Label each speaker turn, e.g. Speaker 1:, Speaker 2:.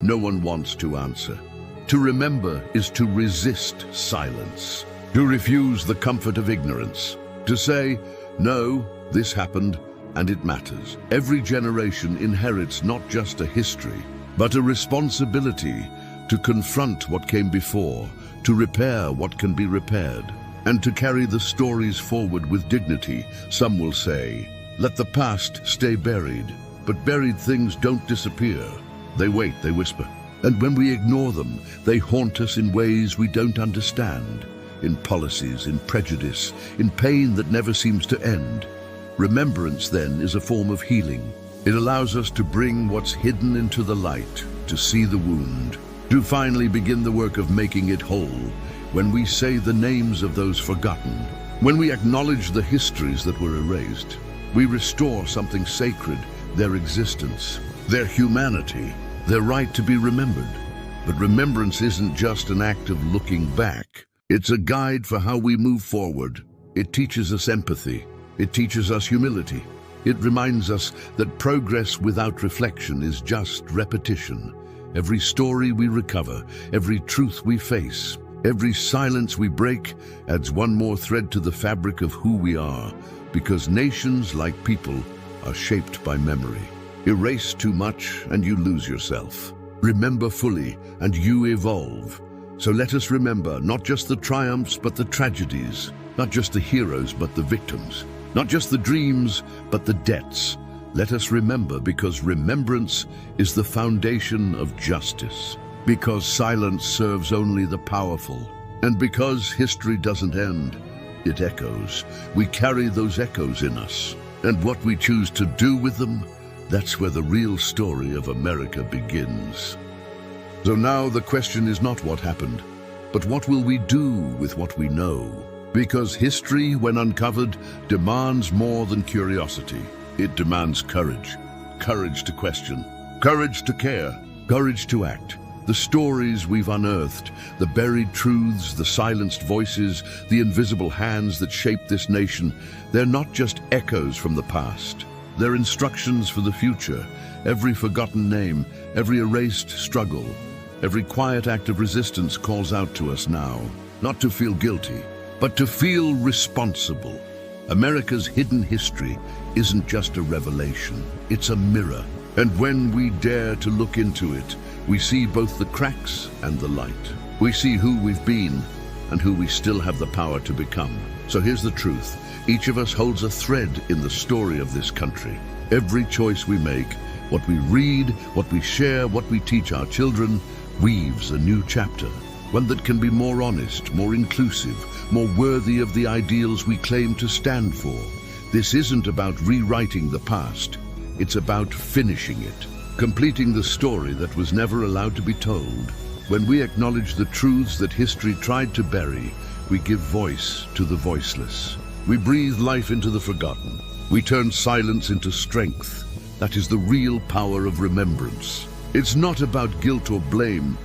Speaker 1: no one wants to answer. To remember is to resist silence, to refuse the comfort of ignorance, to say, no, this happened and it matters. Every generation inherits not just a history, but a responsibility to confront what came before, to repair what can be repaired, and to carry the stories forward with dignity. Some will say, let the past stay buried. But buried things don't disappear. They wait, they whisper. And when we ignore them, they haunt us in ways we don't understand. In policies, in prejudice, in pain that never seems to end. Remembrance, then, is a form of healing. It allows us to bring what's hidden into the light, to see the wound, to finally begin the work of making it whole. When we say the names of those forgotten, when we acknowledge the histories that were erased, we restore something sacred, their existence, their humanity, their right to be remembered. But remembrance isn't just an act of looking back. It's a guide for how we move forward. It teaches us empathy. It teaches us humility. It reminds us that progress without reflection is just repetition. Every story we recover, every truth we face, every silence we break adds one more thread to the fabric of who we are, because nations, like people, are shaped by memory. Erase too much and you lose yourself. Remember fully and you evolve. So let us remember not just the triumphs but the tragedies, not just the heroes but the victims, not just the dreams but the debts. Let us remember because remembrance is the foundation of justice, because silence serves only the powerful, and because history doesn't end, it echoes. We carry those echoes in us, and what we choose to do with them, that's where the real story of America begins. So now the question is not what happened, but what will we do with what we know? Because history, when uncovered, demands more than curiosity. It demands courage. Courage to question, courage to care, courage to act. The stories we've unearthed, the buried truths, the silenced voices, the invisible hands that shape this nation, they're not just echoes from the past. They're instructions for the future. Every forgotten name, every erased struggle, every quiet act of resistance calls out to us now, not to feel guilty, but to feel responsible. America's hidden history isn't just a revelation, it's a mirror. And when we dare to look into it, we see both the cracks and the light. We see who we've been and who we still have the power to become. So here's the truth. Each of us holds a thread in the story of this country. Every choice we make, what we read, what we share, what we teach our children, weaves a new chapter. One that can be more honest, more inclusive, more worthy of the ideals we claim to stand for. This isn't about rewriting the past. It's about finishing it, completing the story that was never allowed to be told. When we acknowledge the truths that history tried to bury, we give voice to the voiceless. We breathe life into the forgotten. We turn silence into strength. That is the real power of remembrance. It's not about guilt or blame.